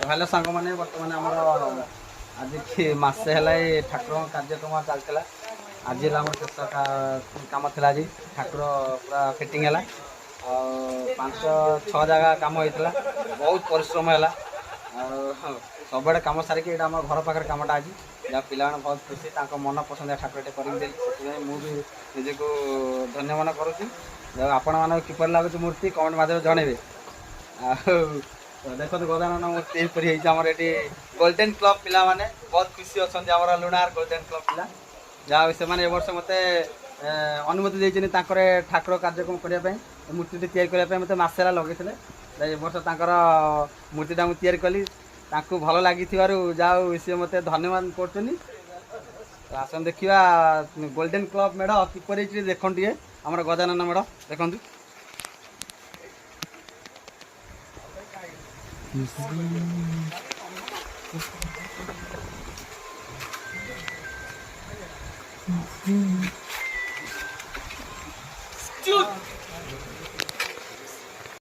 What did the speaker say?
hello सांग मैंने बर्तमान आमर आज मसे है ठाकुर कार्यक्रम चलता आज आम शेष कम थी आज ठाकुर पूरा फिटिंग है 5-6 जगह कम होता बहुत परिश्रम है सब कम सारिक आम घर पाखे कमटा आज जहाँ पिला बहुत खुशी मन पसंद ठाकुर कर मुझे निजी धन्य मन करुँच आपण मन किपर लगुच मूर्ति कमेंट मध्यम जनइबे देखो गजानन मूर्ति ये गोल्डेन क्लब पिला माने बहुत खुशी अच्छा लुणार गोल्डेन क्लब पिला जहाँ से वर्ष मत अनुमति देते ठाकुर कार्यक्रम करने मूर्ति या मत मसे लगे वर्ष मूर्तिटा मुझे कली भल लगी जाओ सी मत धन्यवाद कर आसन देखा गोल्डेन क्लब मेढ़ किपर देख आम गजानन मेढ़ देखु